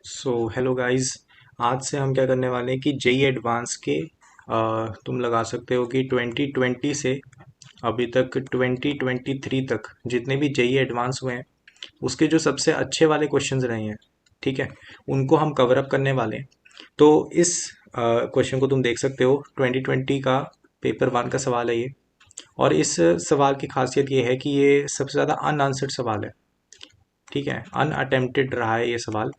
Hello guys. आज से हम क्या करने वाले हैं कि जेई एडवांस के तुम लगा सकते हो कि 2020 से अभी तक 2023 तक जितने भी जेई एडवांस हुए हैं उसके जो सबसे अच्छे वाले क्वेश्चंस रहे हैं, ठीक है, उनको हम कवर अप करने वाले हैं। तो इस क्वेश्चन को तुम देख सकते हो, 2020 का पेपर वन का सवाल है ये। और इस सवाल की खासियत ये है कि ये सबसे ज़्यादा अनआंसर्ड सवाल है, ठीक है, अनअटेम्प्टेड रहा है ये सवाल,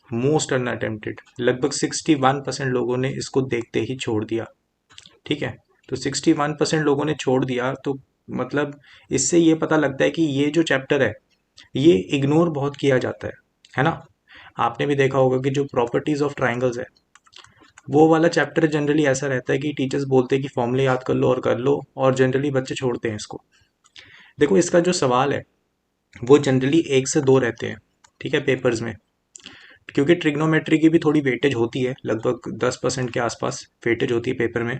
मोस्ट अनअटेम्प्टेड। लगभग 61% लोगों ने इसको देखते ही छोड़ दिया, ठीक है। तो 61% लोगों ने छोड़ दिया, तो मतलब इससे ये पता लगता है कि ये जो चैप्टर है ये इग्नोर बहुत किया जाता है ना। आपने भी देखा होगा कि जो प्रॉपर्टीज ऑफ ट्राइंगल्स है वो वाला चैप्टर जनरली ऐसा रहता है कि टीचर्स बोलते हैं कि फॉर्मूले याद कर लो, और जनरली बच्चे छोड़ते हैं इसको। देखो, इसका जो सवाल है वो जनरली 1 से 2 रहते हैं, ठीक है, पेपर्स में। क्योंकि ट्रिग्नोमेट्री की भी थोड़ी वेटेज होती है, लगभग 10% के आसपास वेटेज होती है पेपर में।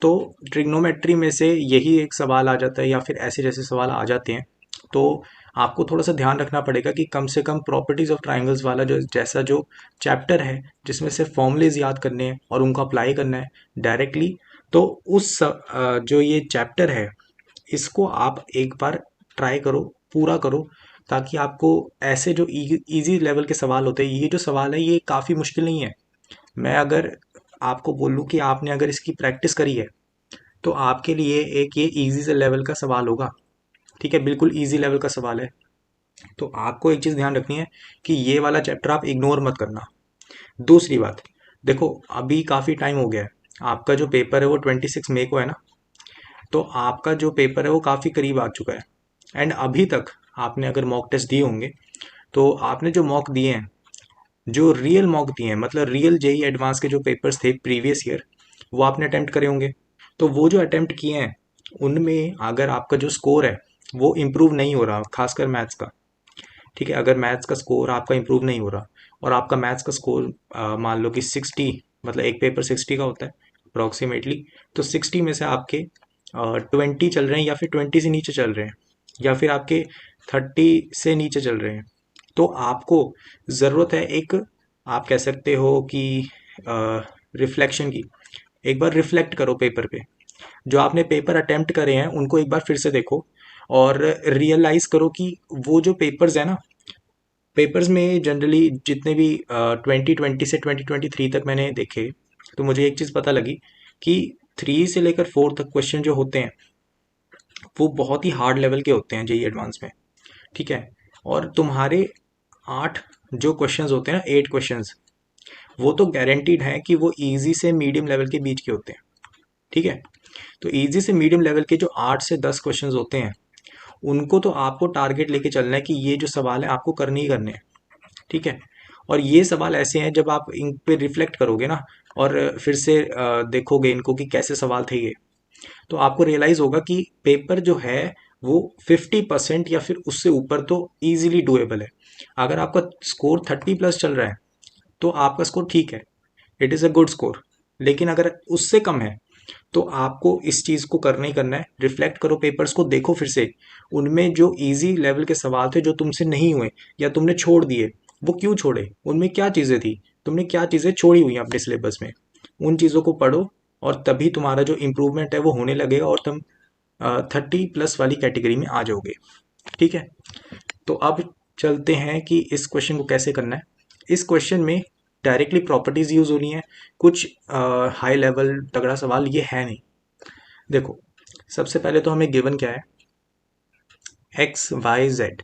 तो ट्रिग्नोमेट्री में से यही एक सवाल आ जाता है, या फिर ऐसे जैसे सवाल आ जाते हैं। तो आपको थोड़ा सा ध्यान रखना पड़ेगा कि कम से कम प्रॉपर्टीज ऑफ ट्राइंगल्स वाला जो जैसा जो चैप्टर है, जिसमें से फॉर्मूलेज याद करने हैं और उनको अप्लाई करना है डायरेक्टली, तो जो ये चैप्टर है इसको आप एक बार ट्राई करो, पूरा करो, ताकि आपको ऐसे जो इजी लेवल के सवाल होते हैं, ये जो सवाल है ये काफ़ी मुश्किल नहीं है। मैं अगर आपको बोलूँ कि आपने अगर इसकी प्रैक्टिस करी है तो आपके लिए एक ये इजी से लेवल का सवाल होगा, ठीक है, बिल्कुल इजी लेवल का सवाल है। तो आपको एक चीज़ ध्यान रखनी है कि ये वाला चैप्टर आप इग्नोर मत करना। दूसरी बात, देखो, अभी काफ़ी टाइम हो गया है, आपका जो पेपर है वो 26 मई को है ना। तो आपका जो पेपर है वो काफ़ी करीब आ चुका है। एंड अभी तक आपने अगर मॉक टेस्ट दिए होंगे, तो आपने जो मॉक दिए हैं, जो रियल मॉक दिए हैं, मतलब रियल जेई एडवांस के जो पेपर्स थे प्रीवियस ईयर, वो आपने अटेम्प्ट करे होंगे। तो वो जो अटेम्प्ट किए हैं उनमें अगर आपका जो स्कोर है वो इम्प्रूव नहीं हो रहा, खासकर मैथ्स का, ठीक है, अगर मैथ्स का स्कोर आपका इम्प्रूव नहीं हो रहा और आपका मैथ्स का स्कोर मान लो कि 60, मतलब एक पेपर 60 का होता है अप्रॉक्सीमेटली, तो 60 में से आपके 20 चल रहे हैं, या फिर 20 से नीचे चल रहे हैं, या फिर आपके 30 से नीचे चल रहे हैं, तो आपको ज़रूरत है एक, आप कह सकते हो कि रिफ्लेक्शन की। एक बार रिफ्लेक्ट करो पेपर पे, जो आपने पेपर अटेम्प्ट करे हैं उनको एक बार फिर से देखो, और रियलाइज़ करो कि वो जो पेपर्स है ना, पेपर्स में जनरली जितने भी 2020 से 2023 तक मैंने देखे, तो मुझे एक चीज़ पता लगी कि 3 से लेकर 4 तक क्वेश्चन जो होते हैं वो बहुत ही हार्ड लेवल के होते हैं जेई एडवांस में, ठीक है। और तुम्हारे 8 जो क्वेश्चंस होते हैं ना, 8 क्वेश्चंस, वो तो गारंटीड है कि वो इजी से मीडियम लेवल के बीच के होते हैं, ठीक है। तो इजी से मीडियम लेवल के जो 8 से 10 क्वेश्चंस होते हैं उनको तो आपको टारगेट लेके चलना है कि ये जो सवाल है आपको करने ही करने हैं, ठीक है। और ये सवाल ऐसे हैं, जब आप इन पे रिफ्लेक्ट करोगे ना और फिर से देखोगे इनको कि कैसे सवाल थे ये, तो आपको रियलाइज होगा कि पेपर जो है वो 50% या फिर उससे ऊपर तो इजीली डुएबल है। अगर आपका स्कोर 30+ चल रहा है तो आपका स्कोर ठीक है, it is a good score. लेकिन अगर उससे कम है तो आपको इस चीज़ को करना ही करना है, रिफ्लेक्ट करो, पेपर्स को देखो फिर से, उनमें जो इजी लेवल के सवाल थे जो तुमसे नहीं हुए या तुमने छोड़ दिए, वो क्यों छोड़े, उनमें क्या चीज़ें थी, तुमने क्या चीज़ें छोड़ी हुई हैं अपने सिलेबस में, उन चीज़ों को पढ़ो, और तभी तुम्हारा जो इम्प्रूवमेंट है वो होने लगेगा और तुम 30+ वाली कैटेगरी में आ जाओगे, ठीक है। तो अब चलते हैं कि इस क्वेश्चन को कैसे करना है। इस क्वेश्चन में डायरेक्टली प्रॉपर्टीज यूज होनी है, कुछ हाई लेवल तगड़ा सवाल ये है नहीं। देखो, सबसे पहले तो हमें गिवन क्या है, X Y Z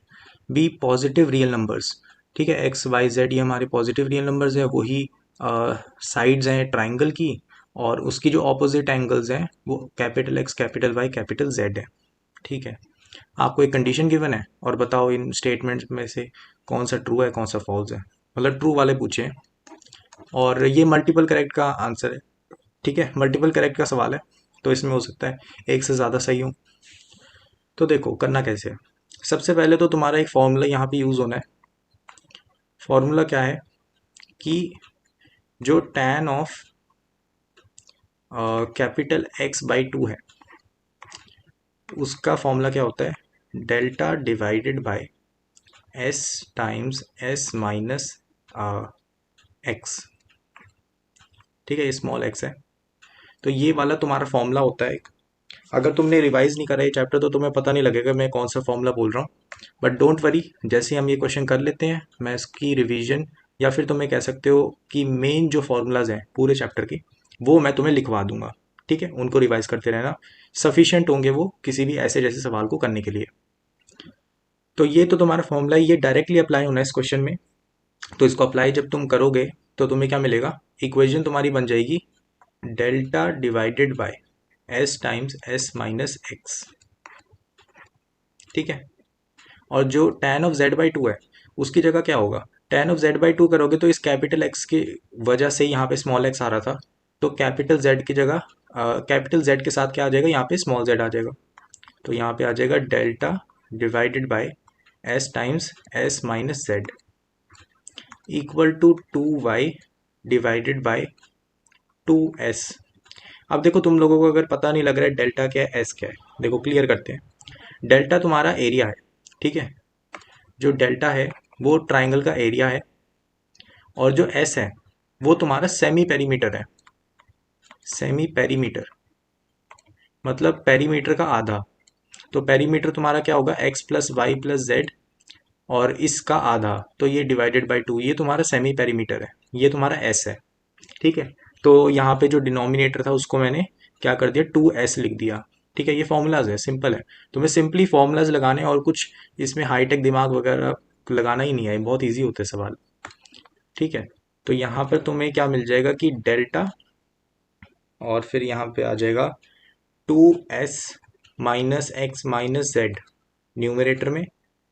be positive real numbers, ठीक है। एक्स वाई जेड ये हमारे पॉजिटिव रियल नंबर्स है, वही साइड्स हैं ट्राइंगल की, और उसकी जो ऑपोजिट एंगल्स हैं वो capital X capital Y capital Z है, ठीक है। आपको एक कंडीशन गिवन है और बताओ इन स्टेटमेंट्स में से कौन सा ट्रू है कौन सा फॉल्स है, मतलब ट्रू वाले पूछे हैं। और ये मल्टीपल करेक्ट का आंसर है, ठीक है, मल्टीपल करेक्ट का सवाल है, तो इसमें हो सकता है एक से ज़्यादा सही हो। तो देखो करना कैसे है। सबसे पहले तो तुम्हारा एक फॉर्मूला यहाँ पे यूज़ होना है। फॉर्मूला क्या है कि जो tan of capital x by 2 है, उसका फॉर्मूला क्या होता है, delta divided by S times S minus x, ठीक है, ये स्मॉल एक्स है। तो ये वाला तुम्हारा फॉर्मूला होता है। अगर तुमने रिवाइज नहीं करा ये चैप्टर तो तुम्हें पता नहीं लगेगा मैं कौन सा फॉर्मूला बोल रहा हूँ, बट डोंट वरी, जैसे हम ये क्वेश्चन कर लेते हैं मैं इसकी रिवीजन, या फिर तुम्हें कह सकते हो कि मेन जो फॉर्मूलाज हैं पूरे चैप्टर के वो मैं तुम्हें लिखवा दूंगा, ठीक है, उनको रिवाइज करते रहना, सफिशिएंट होंगे वो किसी भी ऐसे जैसे सवाल को करने के लिए। तो ये तो तुम्हारा फॉर्मूला ये डायरेक्टली अप्लाई होना है इस क्वेश्चन में। तो इसको अप्लाई जब तुम करोगे तो तुम्हें क्या मिलेगा, इक्वेशन तुम्हारी बन जाएगी delta divided by S times S minus x, ठीक है। और जो tan of z by two है उसकी जगह क्या होगा, tan of z by two करोगे तो इस कैपिटल x की वजह से यहाँ पे स्मॉल x आ रहा था, तो कैपिटल z की जगह कैपिटल z के साथ क्या आ जाएगा, यहाँ पे स्मॉल z आ जाएगा। तो यहाँ पे आ जाएगा delta divided by s times s minus Z equal to 2y divided by 2s। अब देखो तुम लोगों को अगर पता नहीं लग रहा है डेल्टा क्या है s क्या है, देखो क्लियर करते हैं। डेल्टा तुम्हारा एरिया है, ठीक है, जो डेल्टा है वो ट्राइंगल का एरिया है, और जो एस है वो तुम्हारा सेमी पेरीमीटर है। सेमी पेरीमीटर मतलब पेरीमीटर का आधा। तो पेरीमीटर तुम्हारा क्या होगा, X plus Y plus Z, और इसका आधा, तो ये डिवाइडेड बाई टू, ये तुम्हारा सेमी पेरीमीटर है, ये तुम्हारा एस है, ठीक है। तो यहाँ पे जो डिनोमिनेटर था उसको मैंने क्या कर दिया, 2s लिख दिया, ठीक है। ये फॉर्मूलाज है, सिंपल है, तुम्हें सिंपली फॉर्मूलाज लगाने और कुछ इसमें हाईटेक दिमाग वगैरह लगाना ही नहीं है, बहुत ईजी होते हैं सवाल, ठीक है। तो यहाँ पर तुम्हें क्या मिल जाएगा कि डेल्टा, और फिर यहाँ पे आ जाएगा 2s minus x minus z numerator में,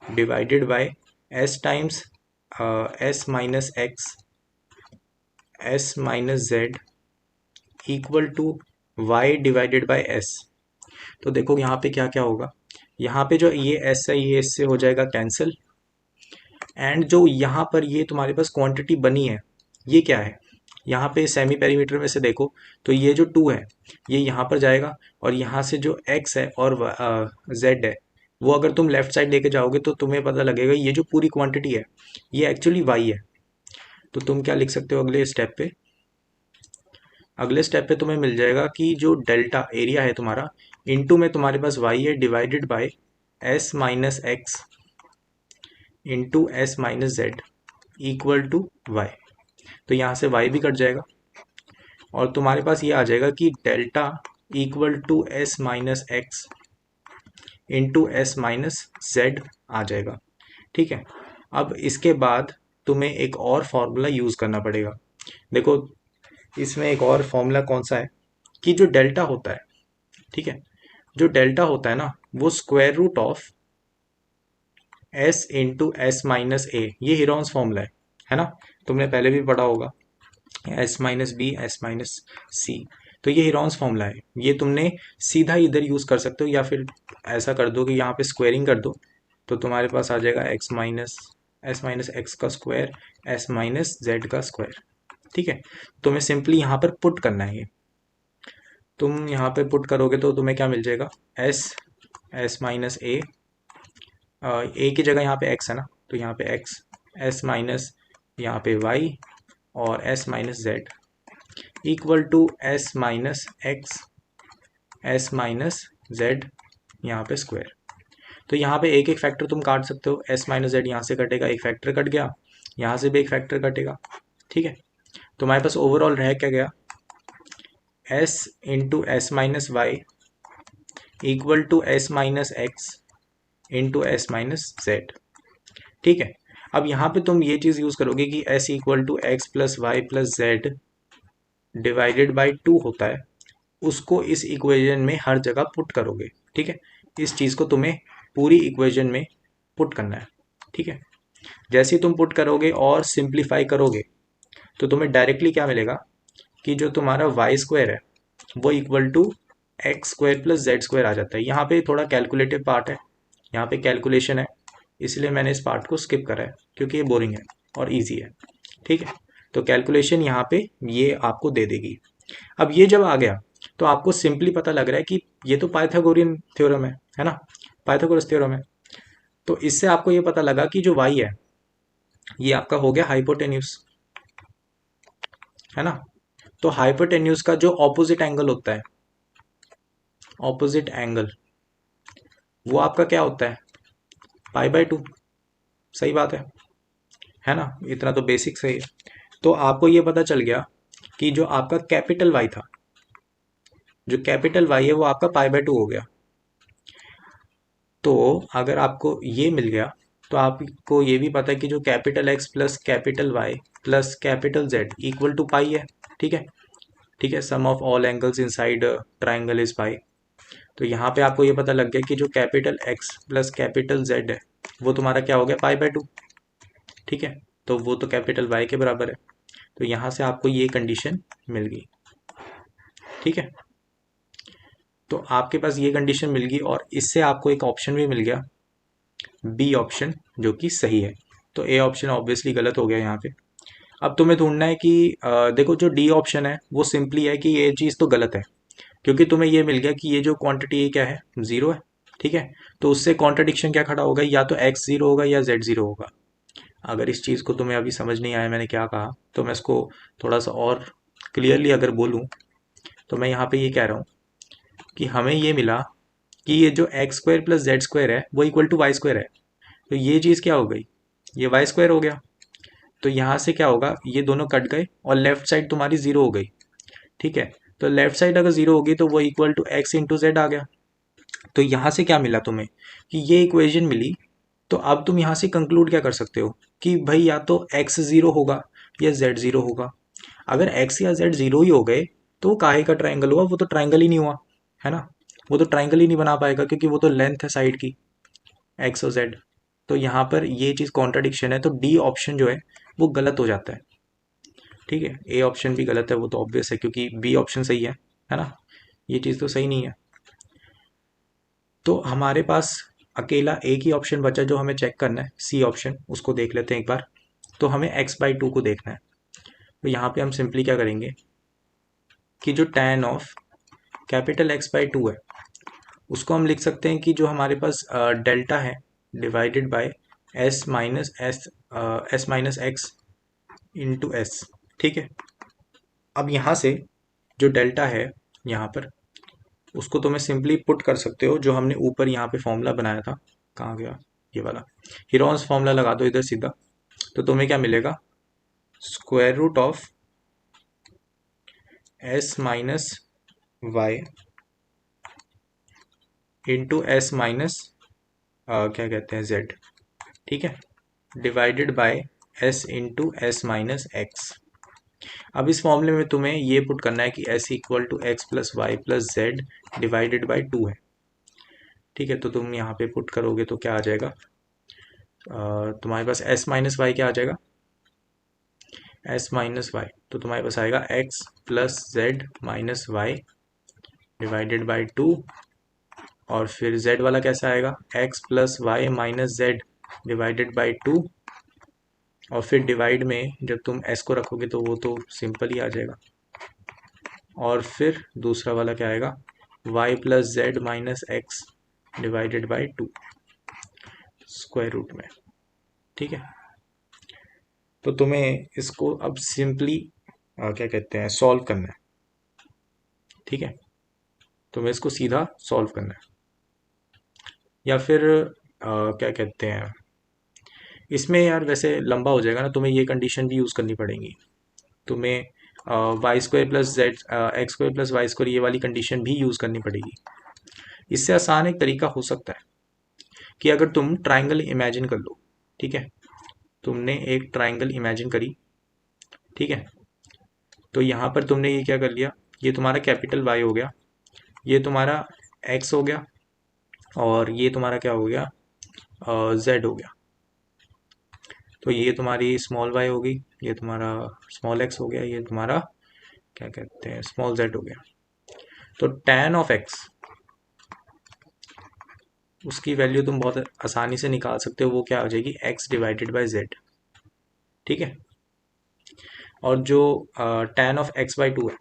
divided by s times s minus x s minus Z equal to y divided by s। तो देखो यहाँ पे क्या क्या होगा, यहाँ पे जो ये s है ये इससे हो जाएगा कैंसिल, एंड जो यहाँ पर ये तुम्हारे पास क्वांटिटी बनी है ये क्या है, यहाँ पे सेमी पेरीमीटर में से देखो तो ये जो 2 है ये यहाँ पर जाएगा, और यहाँ से जो x है और z है वो अगर तुम लेफ्ट साइड लेके जाओगे तो तुम्हें पता लगेगा ये जो पूरी क्वांटिटी है ये एक्चुअली y है। तो तुम क्या लिख सकते हो अगले स्टेप पे, अगले स्टेप पे तुम्हें मिल जाएगा कि जो डेल्टा एरिया है तुम्हारा इनटू में तुम्हारे पास y है divided by s minus x into S minus Z equal to Y. तो यहाँ से y भी कट जाएगा, और तुम्हारे पास ये आ जाएगा कि delta equal to S minus x into S minus z आ जाएगा, ठीक है। अब इसके बाद तुम्हें एक और फॉर्मूला यूज़ करना पड़ेगा। देखो इसमें एक और फॉर्मूला कौन सा है कि जो डेल्टा होता है, ठीक है, जो डेल्टा होता है ना वो square root of s into S minus a, ये हीरोन्स फॉर्मूला है ना, तुमने पहले भी पढ़ा होगा, s minus b s minus c. तो ये हीरोन्स फॉर्मूला है, ये तुमने सीधा इधर यूज़ कर सकते हो, या फिर ऐसा कर दो कि यहाँ पे स्क्वायरिंग कर दो, तो तुम्हारे पास आ जाएगा x minus S minus x का स्क्वायर एस माइनस जेड का स्क्वायर, ठीक है। तुम्हें सिंपली यहाँ पर पुट करना है, ये तुम यहाँ पे पुट करोगे तो तुम्हें क्या मिल जाएगा, एस एस माइनस ए की जगह यहाँ पे एक्स है ना, तो यहाँ पे एक्स एस माइनस यहाँ पे वाई और S minus Z equal to S minus X S minus Z यहाँ पे स्क्वायर। तो यहाँ पे एक एक फैक्टर तुम काट सकते हो, एस माइनस जेड यहाँ से कटेगा, एक फैक्टर कट गया, यहाँ से भी एक फैक्टर कटेगा, ठीक है। तो हमारे पास ओवरऑल रह क्या गया, S into S minus Y equal to S minus x into S minus Z, ठीक है। अब यहाँ पे तुम ये चीज़ यूज़ करोगे कि s equal to X plus Y plus Z divided by 2 होता है, उसको इस इक्वेशन में हर जगह पुट करोगे, ठीक है। इस चीज़ को तुम्हें पूरी इक्वेशन में पुट करना है, ठीक है। जैसे ही तुम पुट करोगे और सिंप्लीफाई करोगे तो तुम्हें डायरेक्टली क्या मिलेगा कि जो तुम्हारा वाई स्क्वायर है वो equal to x square plus z square आ जाता है। यहाँ पे थोड़ा कैलकुलेटिव पार्ट है, यहाँ पे कैलकुलेशन है, इसलिए मैंने इस पार्ट को स्किप करा है क्योंकि ये बोरिंग है और इजी है, ठीक है। तो कैलकुलेशन यहाँ पे ये आपको दे देगी। अब ये जब आ गया तो आपको सिंपली पता लग रहा है कि ये तो पाइथागोरियन थ्योरम है ना, पाइथागोरस थ्योरम है। तो इससे आपको ये पता लगा कि जो y है ये आपका हो गया हाइपोटेन्यूज, है ना। तो हाइपोटेन्यूज का जो ऑपोजिट एंगल होता है, ऑपोजिट एंगल, वो आपका क्या होता है, पाई/2। सही बात है ना। इतना तो बेसिक सही है। तो आपको ये पता चल गया कि जो आपका कैपिटल वाई था, जो कैपिटल वाई है वो आपका पाई/2 हो गया। तो अगर आपको ये मिल गया तो आपको ये भी पता है कि जो capital x plus capital y plus capital z equal to pi है। ठीक है, ठीक है, sum of all angles inside triangle is pi. तो यहाँ पे आपको ये पता लग गया कि जो capital x plus capital Z है वो तुम्हारा क्या हो गया, पाई/2। ठीक है, तो वो तो कैपिटल वाई के बराबर है। तो यहाँ से आपको ये कंडीशन मिल गई। ठीक है, तो आपके पास ये कंडीशन मिल गई और इससे आपको एक ऑप्शन भी मिल गया, बी ऑप्शन, जो कि सही है। तो ए ऑप्शन ऑब्वियसली गलत हो गया यहाँ पे। अब तुम्हें ढूंढना है कि देखो जो डी ऑप्शन है वो सिंपली है कि ये चीज़ तो गलत है, क्योंकि तुम्हें ये मिल गया कि ये जो क्वांटिटी है क्या है, जीरो है। ठीक है, तो उससे कॉन्ट्रडिक्शन क्या खड़ा होगा, या तो एक्स जीरो होगा या जेड जीरो होगा। अगर इस चीज़ को तुम्हें अभी समझ नहीं आया मैंने क्या कहा, तो मैं इसको थोड़ा सा और क्लियरली अगर बोलूँ, तो मैं यहाँ पे ये कह रहा हूँ कि हमें ये मिला कि ये जो x square plus z square है वो इक्वल टू वाई स्क्वायर है। तो ये चीज़ क्या हो गई, ये वाई स्क्वायर हो गया। तो यहाँ से क्या होगा, ये दोनों कट गए और लेफ्ट साइड तुम्हारी जीरो हो गई। ठीक है, तो लेफ्ट साइड अगर जीरो होगी तो वो equal to x into z आ गया। तो यहाँ से क्या मिला तुम्हें, कि ये इक्वेशन मिली। तो अब तुम यहाँ से कंक्लूड क्या कर सकते हो कि भाई या तो एक्स जीरो होगा या जेड जीरो होगा। अगर एक्स या जेड जीरो ही हो गए तो वो काहे का ट्राइंगल हुआ, वो तो ट्राइंगल ही नहीं हुआ, है ना। वो तो ट्राइंगल ही नहीं बना पाएगा क्योंकि वो तो लेंथ है साइड की, एक्स और जेड। तो यहाँ पर ये चीज़ कॉन्ट्रडिक्शन है, तो डी ऑप्शन जो है वो गलत हो जाता है। ठीक है, ए ऑप्शन भी गलत है, वो तो ऑब्वियस है क्योंकि बी ऑप्शन सही है ना। ये चीज़ तो सही नहीं है। तो हमारे पास अकेला एक ही ऑप्शन बचा जो हमें चेक करना है, सी ऑप्शन, उसको देख लेते हैं एक बार। तो हमें x/2 को देखना है। तो यहाँ पे हम सिंपली क्या करेंगे कि जो tan ऑफ कैपिटल x/2 है उसको हम लिख सकते हैं कि जो हमारे पास डेल्टा है divided by s minus x into S. ठीक है, अब यहाँ से जो डेल्टा है यहाँ पर, उसको तुम्हें सिंपली पुट कर सकते हो, जो हमने ऊपर यहाँ पे फॉर्मूला बनाया था, कहाँ गया ये वाला, हीरोन्स फॉर्मूला लगा दो इधर सीधा। तो तुम्हें क्या मिलेगा, square root of s-y into S minus क्या कहते हैं z। ठीक है, divided by s into S minus X. अब इस फॉर्मूले में तुम्हें ये पुट करना है कि s equal to X plus Y plus Z divided by 2 है। ठीक है, तो तुम यहाँ पे पुट करोगे तो क्या आ जाएगा, तुम्हारे पास s माइनस वाई क्या आ जाएगा, s माइनस वाई, तो तुम्हारे पास आएगा x plus Z minus Y divided by 2। और फिर z वाला कैसा आएगा, x plus Y minus Z divided by 2। और फिर डिवाइड में जब तुम s को रखोगे तो वो तो सिंपल ही आ जाएगा। और फिर दूसरा वाला क्या आएगा, y plus Z minus x divided by 2 square root में। ठीक है, तो तुम्हें इसको अब सिंपली क्या कहते हैं, सॉल्व करना है। ठीक है, तुम्हें इसको सीधा सॉल्व करना है, या फिर क्या कहते हैं, इसमें यार वैसे लंबा हो जाएगा ना, तुम्हें ये कंडीशन भी यूज़ करनी पड़ेगी। तुम्हें y square plus z x square plus y square ये वाली कंडीशन भी यूज़ करनी पड़ेगी। इससे आसान एक तरीका हो सकता है कि अगर तुम ट्राइंगल इमेजिन कर लो। ठीक है, तुमने एक ट्राइंगल इमेजिन करी। ठीक है, तो यहाँ पर तुमने ये क्या कर लिया, ये तुम्हारा कैपिटल वाई हो गया, ये तुम्हारा एक्स हो गया, और ये तुम्हारा क्या हो गया, जेड हो गया। तो ये तुम्हारी स्मॉल वाई होगी, ये तुम्हारा स्मॉल एक्स हो गया, ये तुम्हारा क्या कहते हैं स्मॉल जेड हो गया। तो tan ऑफ एक्स, उसकी वैल्यू तुम बहुत आसानी से निकाल सकते हो, वो क्या हो जाएगी, x डिवाइडेड बाई जेड। ठीक है, और जो tan ऑफ x/2 है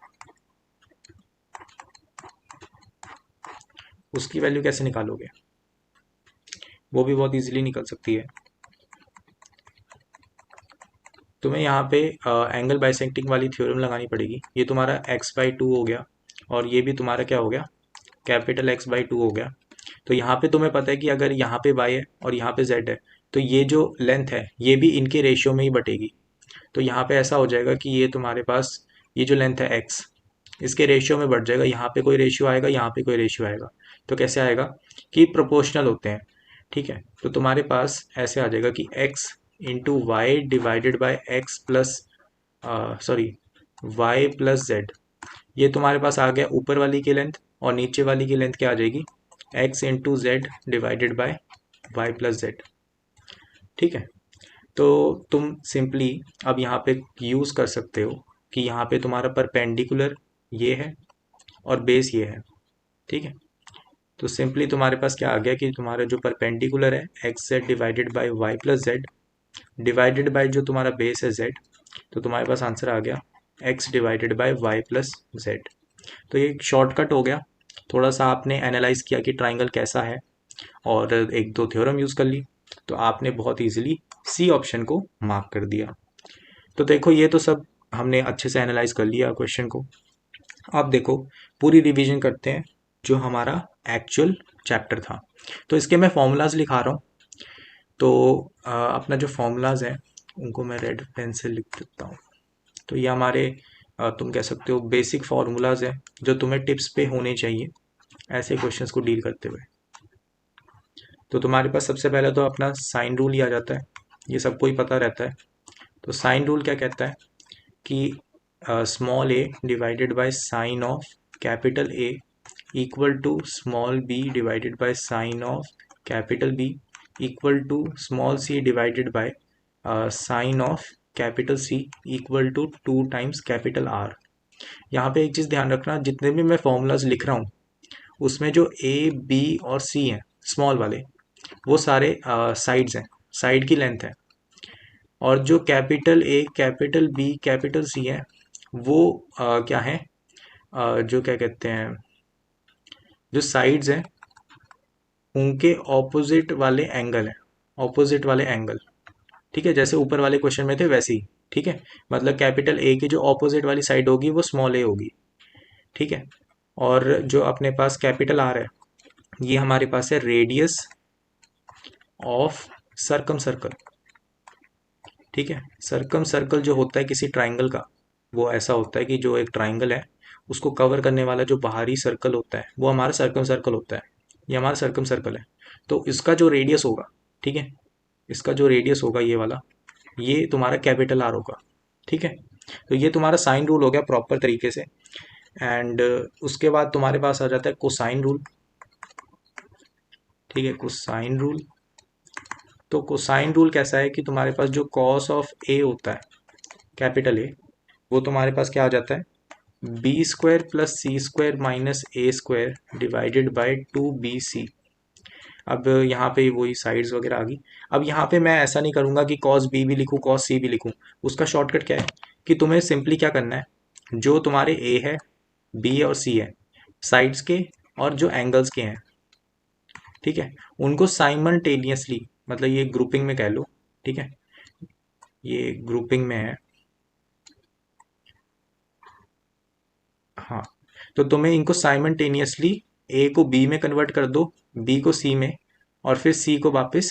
उसकी वैल्यू कैसे निकालोगे, वो भी बहुत इजीली निकल सकती है। तुम्हें यहाँ पे एंगल बाइसेक्टिंग वाली थ्योरम लगानी पड़ेगी। ये तुम्हारा x/2 हो गया और ये भी तुम्हारा क्या हो गया, कैपिटल x/2 हो गया। तो यहाँ पे तुम्हें पता है कि अगर यहाँ पे y है और यहाँ पे z है, तो ये जो लेंथ है ये भी इनके रेशियो में ही बटेगी। तो यहाँ पे ऐसा हो जाएगा कि ये तुम्हारे पास ये जो लेंथ है x, इसके रेशियो में बढ़ जाएगा। यहाँ पे कोई रेशियो आएगा, यहाँ पे कोई रेशियो आएगा। तो कैसे आएगा कि प्रोपोर्शनल होते हैं, ठीक है। तो तुम्हारे पास ऐसे आ जाएगा कि x into y divided by x plus sorry y plus z. ये तुम्हारे पास आ गया ऊपर वाली की लेंथ, और नीचे वाली की लेंथ क्या आ जाएगी, x into z divided by y plus z, ठीक है। तो तुम सिंपली अब यहाँ पे यूज़ कर सकते हो कि यहाँ पे तुम्हारा परपेंडिकुलर ये है और बेस ये है, ठीक है। तो सिंपली तुम्हारे पास क्या आ गया कि तुम्हारा जो परपेंडिकुलर है x z divided by y plus Z divided by जो तुम्हारा बेस है जेड, तो तुम्हारे पास आंसर आ गया x divided by y plus z. तो ये शॉर्टकट हो गया। थोड़ा सा आपने एनालाइज किया कि ट्राइंगल कैसा है और एक दो थ्योरम यूज़ कर ली, तो आपने बहुत इजीली सी ऑप्शन को मार्क कर दिया। तो देखो ये तो सब हमने अच्छे से एनालाइज कर लिया क्वेश्चन को। अब देखो पूरी रिवीजन करते हैं जो हमारा एक्चुअल चैप्टर था। तो इसके मैं फॉर्मूलाज लिखा रहा हूँ। तो अपना जो फॉर्मूलाज हैं उनको मैं रेड पेन से लिख देता हूँ। तो ये हमारे तुम कह सकते हो बेसिक फार्मूलाज हैं जो तुम्हें टिप्स पे होने चाहिए ऐसे क्वेश्चंस को डील करते हुए। तो तुम्हारे पास सबसे पहले तो अपना साइन रूल ही आ जाता है, ये सबको ही पता रहता है। तो साइन रूल क्या कहता है कि small a divided by sine of capital A equal to small b divided by sine of capital B equal to small c divided by sine of capital C equal to 2 times capital R. यहाँ पे एक चीज़ ध्यान रखना, जितने भी मैं formulas लिख रहा हूँ उसमें जो ए बी और सी हैं स्मॉल वाले, वो सारे साइड्स हैं, साइड की लेंथ है। और जो capital A capital B capital C है वो क्या है, जो क्या कहते हैं, जो साइड्स हैं उनके ऑपोजिट वाले एंगल हैं, ऑपोजिट वाले एंगल, ठीक है। जैसे ऊपर वाले क्वेश्चन में थे वैसे ही, ठीक है। मतलब कैपिटल ए की जो ऑपोजिट वाली साइड होगी वो स्मॉल ए होगी, ठीक है। और जो अपने पास कैपिटल आर है ये हमारे पास है रेडियस ऑफ सर्कम सर्कल, ठीक है। सर्कम सर्कल जो होता है किसी ट्राइंगल का, वो ऐसा होता है कि जो एक ट्राइंगल है उसको कवर करने वाला जो बाहरी सर्कल होता है वो हमारा सर्कम सर्कल होता है। ये हमारा सर्कम सर्कल है। तो इसका जो रेडियस होगा, ठीक है, इसका जो रेडियस होगा ये वाला, ये तुम्हारा कैपिटल आर होगा, ठीक है। तो ये तुम्हारा साइन रूल हो गया प्रॉपर तरीके से। एंड उसके बाद तुम्हारे पास आ जाता है कोसाइन रूल, ठीक है, कोसाइन रूल। तो कोसाइन रूल कैसा है कि तुम्हारे पास जो कॉस ऑफ ए होता है कैपिटल ए, वो तुम्हारे पास क्या आ जाता है b square plus c square minus a square divided by 2bc। अब यहाँ पे वही साइड्स वगैरह आ गई। अब यहाँ पे मैं ऐसा नहीं करूँगा कि कॉस बी भी लिखूँ कॉस सी भी लिखूँ। उसका शॉर्टकट क्या है कि तुम्हें सिंपली क्या करना है, जो तुम्हारे ए है बी है और सी है साइड्स के और जो एंगल्स के हैं, ठीक है, उनको साइमल्टेनियसली, मतलब ये ग्रुपिंग में कह लो, ठीक है, ये ग्रुपिंग में है, हाँ। तो तुम्हें इनको साइमल्टेनियसली ए को बी में कन्वर्ट कर दो, बी को सी में, और फिर सी को वापस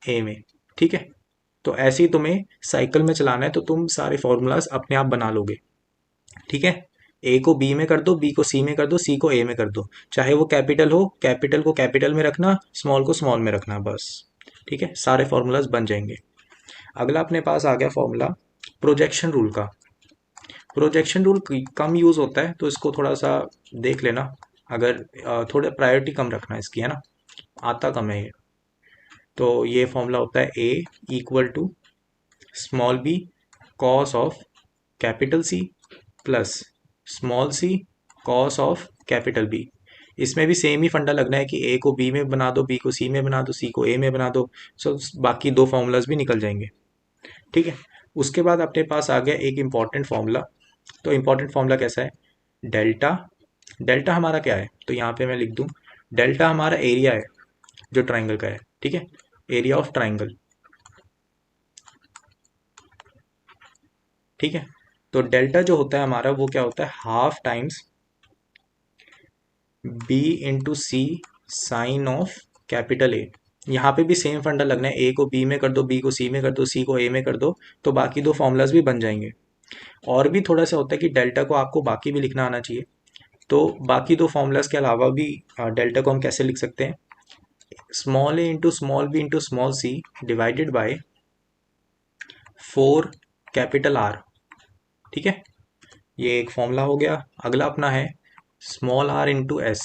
ए में, ठीक है। तो ऐसे ही तुम्हें साइकिल में चलाना है, तो तुम सारे फॉर्मूलाज अपने आप बना लोगे, ठीक है। ए को बी में कर दो, बी को सी में कर दो, सी को ए में कर दो। चाहे वो कैपिटल हो, कैपिटल को कैपिटल में रखना, स्मॉल को स्मॉल में रखना, बस, ठीक है, सारे फॉर्मूलाज बन जाएंगे। अगला अपने पास आ गया फॉर्मूला प्रोजेक्शन रूल का। प्रोजेक्शन रूल कम यूज़ होता है तो इसको थोड़ा सा देख लेना, अगर थोड़ा प्रायोरिटी कम रखना इसकी, है ना, आता कम है ये। तो ये फॉर्मूला होता है a equal to small b cos of capital c plus small c cos of capital b. इसमें भी सेम ही फंडा लगना है कि ए को बी में बना दो, बी को सी में बना दो, सी को ए में बना दो। सो बाकी दो फॉर्मूलाज भी निकल जाएंगे, ठीक है। उसके बाद अपने पास आ गया एक इम्पॉर्टेंट फॉर्मूला। तो इम्पॉर्टेंट फॉर्मूला कैसा है, डेल्टा। डेल्टा हमारा क्या है, तो यहाँ पे मैं लिख दूँ डेल्टा हमारा एरिया है जो ट्राइंगल का है, ठीक है, एरिया ऑफ ट्राइंगल। ठीक है। तो डेल्टा जो होता है हमारा वो क्या होता है, half times b into c sine of capital A. यहाँ पे भी सेम फंडा लगना है, ए को बी में कर दो, बी को सी में कर दो, सी को ए में कर दो, तो बाकी दो फॉर्मूलाज भी बन जाएंगे। और भी थोड़ा सा होता है कि डेल्टा को आपको बाकी भी लिखना आना चाहिए। तो बाकी दो फॉर्मूलाज के अलावा भी डेल्टा को हम कैसे लिख सकते हैं, small a into small b into small c divided by 4 capital R. ठीक है, ये एक फॉर्मूला हो गया। अगला अपना है स्मॉल आर इंटू एस।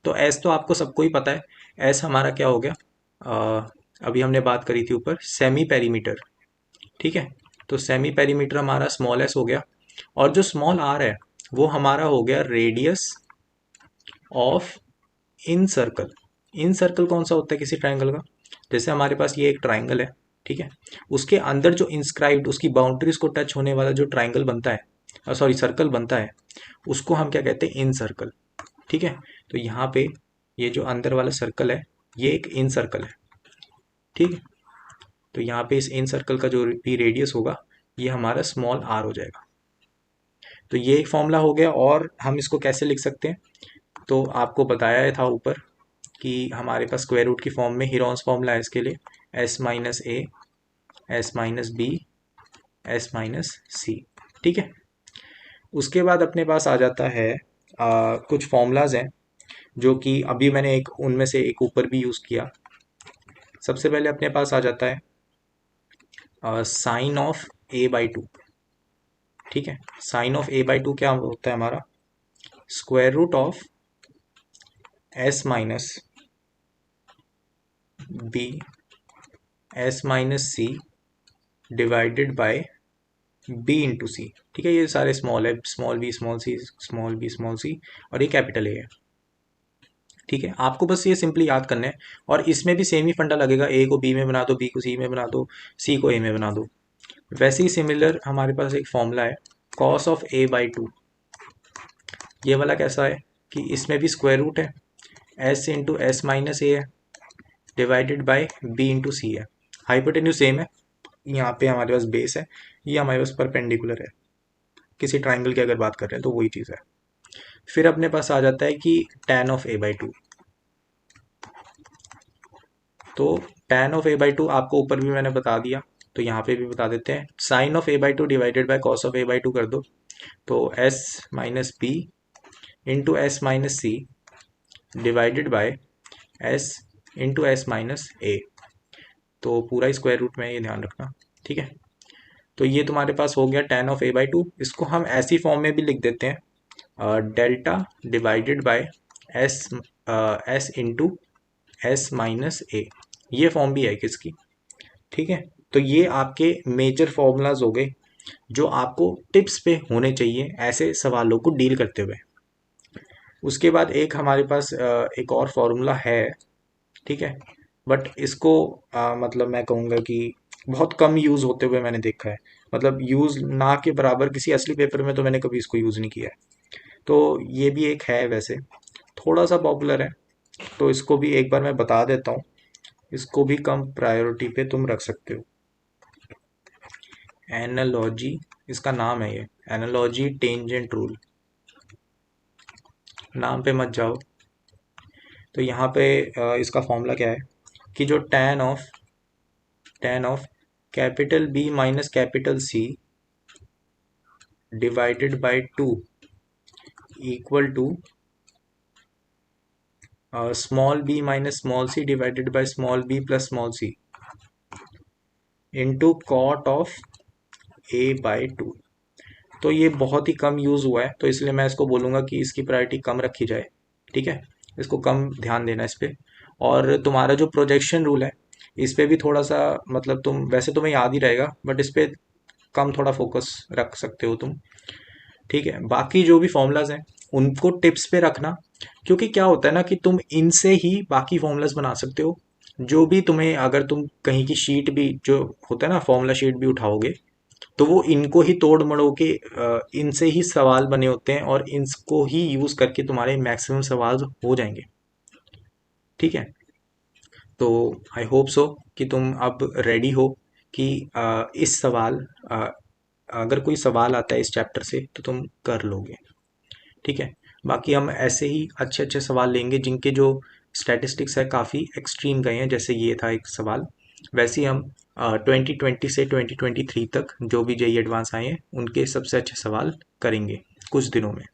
तो एस तो आपको सबको ही पता है, एस हमारा क्या हो गया, अभी हमने बात करी थी ऊपर, सेमी पेरीमीटर। ठीक है, तो सेमी पेरीमीटर हमारा स्मॉल एस हो गया। और जो स्मॉल आर है वो हमारा हो गया radius of in circle. In circle कौन सा होता है किसी ट्राइंगल का, जैसे हमारे पास ये एक ट्राइंगल है, ठीक है, उसके अंदर जो इंस्क्राइब्ड उसकी बाउंड्रीज को टच होने वाला जो ट्राइंगल बनता है, सॉरी सर्कल बनता है, उसको हम क्या कहते हैं, इन सर्कल। ठीक है, तो यहाँ पे ये जो अंदर वाला सर्कल है ये एक इन सर्कल है। ठीक है, तो यहाँ पे इस इन सर्कल का जो भी रेडियस होगा ये हमारा स्मॉल आर हो जाएगा। तो ये एक फॉर्मूला हो गया। और हम इसको कैसे लिख सकते हैं, तो आपको बताया था ऊपर कि हमारे पास स्क्वायर रूट की फॉर्म में हीरोन्स फॉर्मूला है इसके लिए, s minus a, s minus b, s minus c. ठीक है, उसके बाद अपने पास आ जाता है कुछ फॉर्मूलाज हैं जो कि अभी मैंने एक उनमें से एक ऊपर भी यूज़ किया। सबसे पहले अपने पास आ जाता है sine of a by two. ठीक है, sine of a by two क्या होता है हमारा, square root of s minus b s minus c divided by b into c. ठीक है, ये सारे स्मॉल है, small b small c, small b small c, और ये कैपिटल ए है। ठीक है, आपको बस ये सिंपली याद करना है। और इसमें भी सेम ही फंडा लगेगा, ए को बी में बना दो, बी को सी में बना दो, सी को ए में बना दो। वैसे ही सिमिलर हमारे पास एक फॉर्मूला है cos of a by to. ये वाला कैसा है कि इसमें भी स्क्वायर रूट है, एस इंटू एस माइनस ए है डिवाइडेड बाय बी इंटू सी है। हाइपोटेन्यूज सेम है, यहाँ पे हमारे पास बेस है, ये हमारे पास परपेंडिकुलर है। किसी ट्राइंगल की अगर बात कर रहे हैं तो वही चीज़ है। फिर अपने पास आ जाता है कि tan of a by to. तो tan of a by to आपको ऊपर भी मैंने बता दिया, तो यहाँ पे भी बता देते हैं, sine of a by two divided by cos of a by two कर दो, तो s minus b into S minus c divided by s into S minus a. तो पूरा स्क्वायर रूट में, ये ध्यान रखना। ठीक है, तो ये तुम्हारे पास हो गया tan of a by two. इसको हम ऐसी फॉर्म में भी लिख देते हैं, delta divided by s s into S minus a. ये फॉर्म भी है किसकी। ठीक है, तो ये आपके मेजर फॉर्मूलाज हो गए जो आपको टिप्स पे होने चाहिए ऐसे सवालों को डील करते हुए। उसके बाद एक हमारे पास एक और फॉर्मूला है। ठीक है, बट इसको मतलब मैं कहूँगा कि बहुत कम यूज़ होते हुए मैंने देखा है, मतलब यूज़ ना के बराबर किसी असली पेपर में तो मैंने कभी इसको यूज़ नहीं किया है। तो ये भी एक है, वैसे थोड़ा सा पॉपुलर है, तो इसको भी एक बार मैं बता देता हूँ। इसको भी कम प्रायोरिटी पे तुम रख सकते हो। एनालॉजी इसका नाम है, ये एनालॉजी टेंजेंट रूल। नाम पे मत जाओ। तो यहाँ पे इसका फॉर्मूला क्या है कि जो tan of capital B minus capital C divided by two equal to small b minus small c divided by small b plus small c into cot of A by two. तो ये बहुत ही कम use हुआ है, तो इसलिए मैं इसको बोलूँगा कि इसकी प्रायोरिटी कम रखी जाए। ठीक है, इसको कम ध्यान देना इस पे। और तुम्हारा जो प्रोजेक्शन रूल है इस पे भी थोड़ा सा, मतलब तुम वैसे तुम्हें याद ही रहेगा, बट इस पे कम थोड़ा फोकस रख सकते हो तुम। ठीक है, बाकी जो भी फॉर्मूलाज हैं उनको टिप्स पे रखना, क्योंकि क्या होता है ना कि तुम इनसे ही बाकी फॉर्मूलाज बना सकते हो। जो भी तुम्हें, अगर तुम कहीं की शीट भी जो होता है ना, फॉर्मूला शीट भी उठाओगे, तो वो इनको ही तोड़ मड़ो के इनसे ही सवाल बने होते हैं, और इनको ही यूज़ करके तुम्हारे मैक्सिमम सवाल हो जाएंगे। ठीक है, तो आई होप सो कि तुम अब रेडी हो कि इस सवाल अगर कोई सवाल आता है इस चैप्टर से तो तुम कर लोगे। ठीक है, बाकी हम ऐसे ही अच्छे अच्छे सवाल लेंगे जिनके जो स्टैटिस्टिक्स है काफ़ी एक्सट्रीम गए हैं, जैसे ये था एक सवाल। वैसे ही हम 2020 से 2023 तक जो भी जेई एडवांस आए हैं उनके सबसे अच्छे सवाल करेंगे कुछ दिनों में।